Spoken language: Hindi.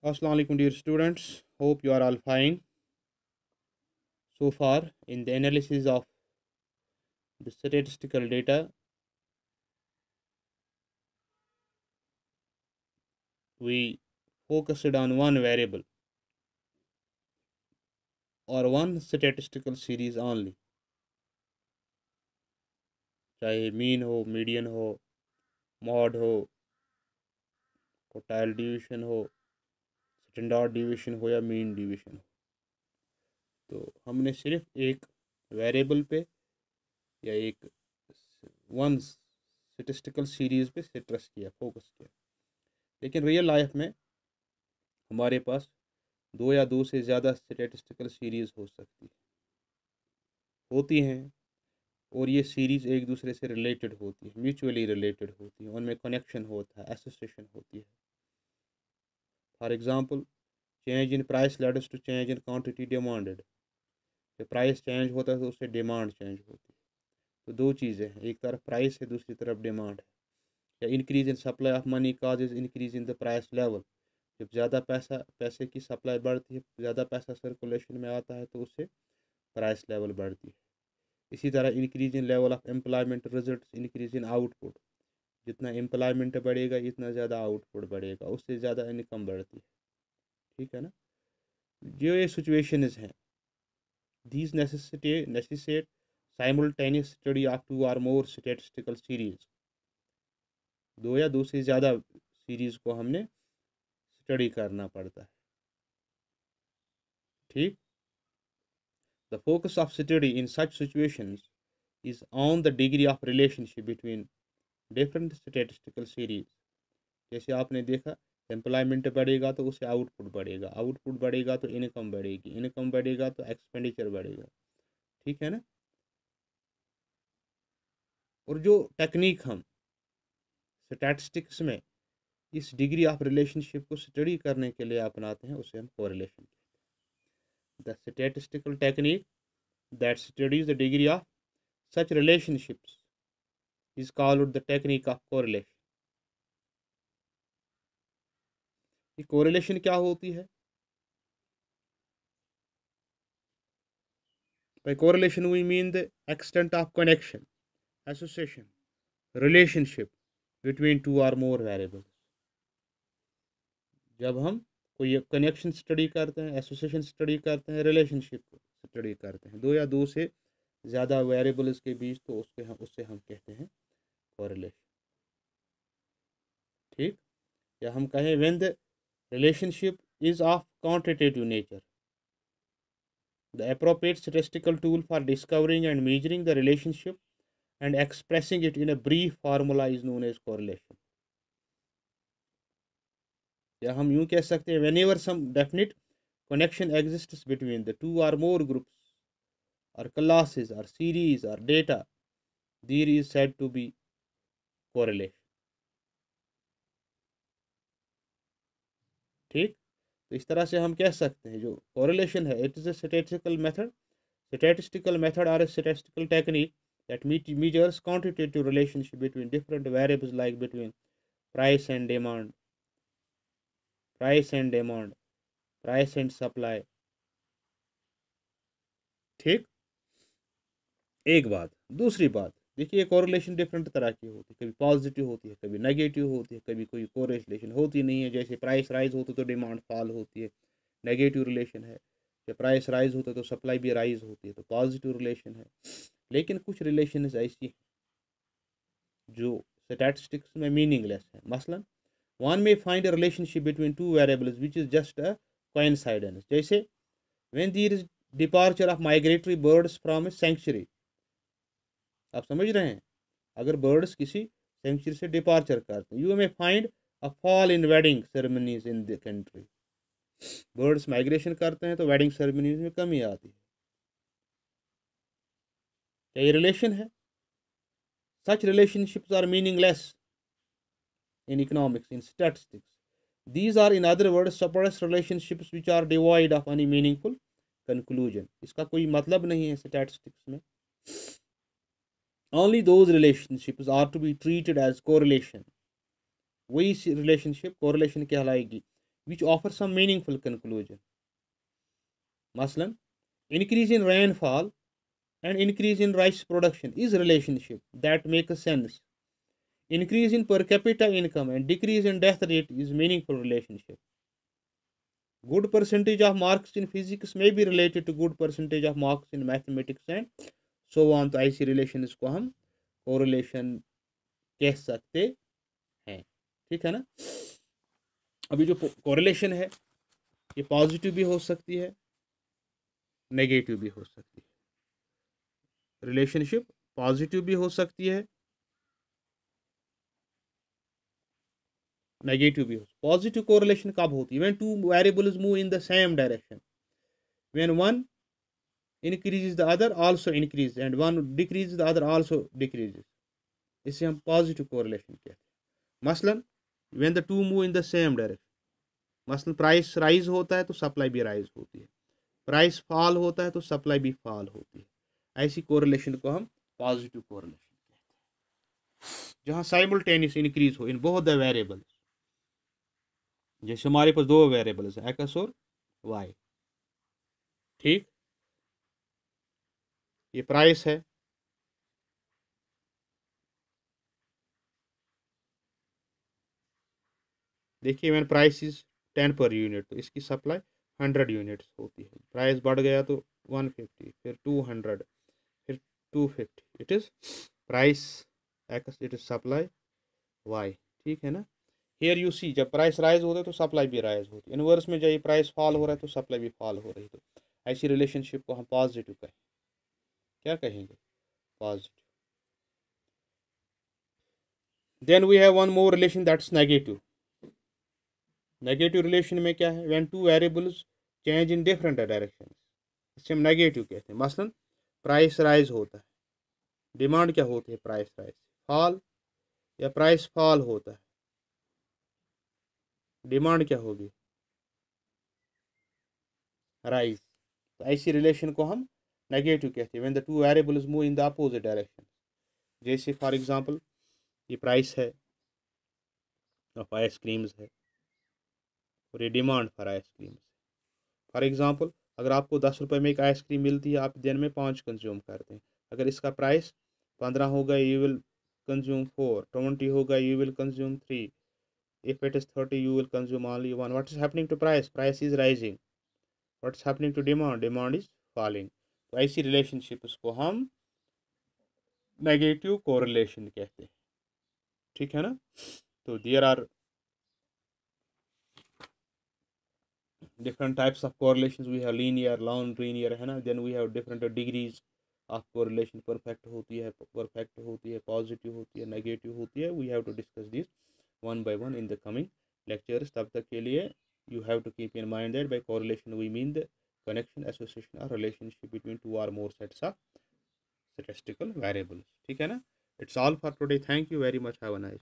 Assalamu alaikum dear students. Hope you are all fine. So far in the analysis of the statistical data, we focused on one variable or one statistical series only. चाहे मीन हो, मीडियन हो, मॉड हो, क्वार्टाइल डिवीजन हो, स्टैंडर्ड डिवीजन हो या मीन डिवीजन हो, तो हमने सिर्फ एक वेरिएबल पे या एक वन स्टैटिस्टिकल सीरीज पे स्ट्रेस किया, फोकस किया। लेकिन रियल लाइफ में हमारे पास दो या दो से ज़्यादा स्टैटिस्टिकल सीरीज़ हो सकती होती हैं, और ये सीरीज़ एक दूसरे से रिलेटेड होती है, म्यूचुअली रिलेटेड होती है, उनमें कनेक्शन होता है, एसोसिएशन होती है। For example, change in price leads to change in quantity demanded. जब प्राइस चेंज होता है तो उससे डिमांड चेंज होती है। तो दो चीज़ें हैं, एक तरफ प्राइस है, दूसरी तरफ डिमांड है। या increase in supply of money causes increase in the price level. जब ज़्यादा पैसे की सप्लाई बढ़ती है, ज़्यादा पैसा सर्कुलेशन में आता है, तो उससे प्राइस लेवल बढ़ती है। इसी तरह increase in level of employment result increase in output. जितना एम्प्लॉयमेंट बढ़ेगा इतना ज़्यादा आउटपुट बढ़ेगा, उससे ज़्यादा इनकम बढ़ती है। ठीक है ना। जो ये सिचुएशंस हैं, these necessitate simultaneous study of two or more statistical series। दो या दो से ज़्यादा सीरीज को हमने स्टडी करना पड़ता है। ठीक। The focus of study in such situations is on the degree of relationship between different statistical series। जैसे आपने देखा, एम्प्लॉयमेंट बढ़ेगा तो उससे आउटपुट बढ़ेगा, आउटपुट बढ़ेगा तो इनकम बढ़ेगी, इनकम बढ़ेगा तो एक्सपेंडिचर बढ़ेगा। ठीक है ना। और जो टेक्निक हम स्टैटिस्टिक्स में इस डिग्री ऑफ रिलेशनशिप को स्टडी करने के लिए अपनाते हैं, उसे हम correlation. The statistical technique that studies the degree of such relationships is called the technique of correlation. ये कोरिलेशन क्या होती है? By correlation we mean the extent of connection, association, relationship between two or more variables। जब हम कोई कनेक्शन स्टडी करते हैं, एसोसिएशन स्टडी करते हैं, रिलेशनशिप स्टडी करते हैं, दो या दो से ज़्यादा वेरिएबल्स के बीच, तो उससे हम कहते हैं कोरिलेशन। ठीक। या हम कहें when the relationship is of quantitative nature, the appropriate statistical tool for discovering and measuring the relationship and expressing it in a brief formula is known as correlation। या हम यूं कह सकते हैं, whenever some definite connection exists between the two or more groups or classes or series or data, there is said to be correlation। ठीक। तो इस तरह से हम कह सकते हैं जो correlation है, it is a statistical method or a statistical technique that measures quantitative relationship between different variables, like between price and demand, price and demand, price and supply. ठीक। एक बात। दूसरी बात, देखिए कोरिलेशन डिफरेंट तरह की होती है, कभी पॉजिटिव होती है, कभी नेगेटिव होती है, कभी कोई कोरिलेशन होती नहीं है। जैसे प्राइस राइज होती तो डिमांड फॉल होती है, नेगेटिव रिलेशन है। जब प्राइस राइज होता है तो सप्लाई भी राइज होती है, तो पॉजिटिव रिलेशन है। लेकिन कुछ रिलेशन ऐसी हैं जो स्टैटिस्टिक्स में मीनिंगलेस है। मसलन, one may find a relationship between two variables which is just a coincidence. जैसे when there is departure of migratory birds from a century. आप समझ रहे हैं, अगर बर्ड्स किसी सेंचुरी से डिपार्चर करते हैं, you may find a fall in wedding ceremonies in the country. Birds migration करते हैं तो वेडिंग सेरेमनीज में कमी आती है। क्या ये रिलेशन है? Such relationships are meaningless in economics, in statistics. These are, in other words, suppressed relationships which are devoid of any meaningful conclusion। इसका कोई मतलब नहीं है statistics में। Only those relationships are to be treated as correlation। वही relationship correlation कहलाएगी which offer some meaningful conclusion. Maslan, increase in rainfall and increase in rice production is relationship that makes sense. Increase in per capita income and decrease in death rate is meaningful relationship. Good percentage of marks in physics may be related to good percentage of marks in mathematics and so on. तो ऐसी रिलेशन इसको हम कोरिलेशन कह सकते हैं, ठीक है ना। अभी जो कोरिलेशन है ये पॉजिटिव भी हो सकती है, नेगेटिव भी हो सकती है। रिलेशनशिप पॉजिटिव भी हो सकती है, नेगेटिव भी हो। पॉजिटिव कोरिलेशन कब होती है? When two variables move in the same direction, when one increases the other also increases and one decreases the other also decreases, इसे हम पॉजिटिव कोरिलेशन कहते हैं। मसलन when the two move in the same direction, मसलन प्राइस राइज होता है तो सप्लाई भी राइज होती है, प्राइस फॉल होता है तो सप्लाई भी फॉल होती है। ऐसी कोरिलेशन को हम पॉजिटिव कोरिलेशन कहते हैं, जहां साइमल्टेनियस इंक्रीज हो इन बोथ द वेरिएबल्स। जैसे हमारे पास दो वेरिएबल्स हैं एक्स और वाई, ठीक। ये प्राइस है, देखिए when price is 10 per unit तो इसकी सप्लाई 100 यूनिट्स होती है। प्राइस बढ़ गया तो 150, फिर 200, फिर 250, it is price X, it is supply Y, ठीक है ना। हियर यू सी जब प्राइस राइज होता है तो सप्लाई भी राइज होती है, इनवर्स में जब प्राइस फॉल हो रहा है तो सप्लाई भी फॉल हो रही है। तो ऐसी रिलेशनशिप को हम पॉजिटिव कहें, क्या कहेंगे? Positive. Then we have one more relation that's negative. Negative relation में क्या है? When two variables change in different direction, इसे हम नेगेटिव कहते हैं। मसलन प्राइस राइज होता है, डिमांड क्या होती है? प्राइस राइज फॉल, या प्राइस फॉल होता है, डिमांड क्या होगी? राइज। तो ऐसी रिलेशन को हम नेगेटिव कहते हैं when the two variables move in the opposite direction. जैसे फॉर एग्जांपल ये प्राइस है ऑफ आइसक्रीम्स है और ये demand for ice creams. For example अगर आपको 10 रुपये में एक आइसक्रीम मिलती है, आप दिन में 5 कंज्यूम करते हैं। अगर इसका प्राइस 15 होगा यू विल कंज्यूम 4, 20 होगा you will consume 3, if it is 30 you will consume only 1. What is happening to price? Price is rising. What's happening to demand? Demand is falling. तो ऐसी रिलेशनशिप्स को हम नेगेटिव कोरिलेशन कहते हैं, ठीक है ना। तो there are different types of correlations. We have linear, non-linear, है ना। then we have different degrees of correlation. perfect होती है, positive होती है, negative होती है। we have to discuss this one by one in the coming lectures. तब तक के लिए you have to keep in mind that by correlation we mean the connection, association or relationship between two or more sets of statistical variables, ठीक है ना। it's all for today. thank you very much. have a nice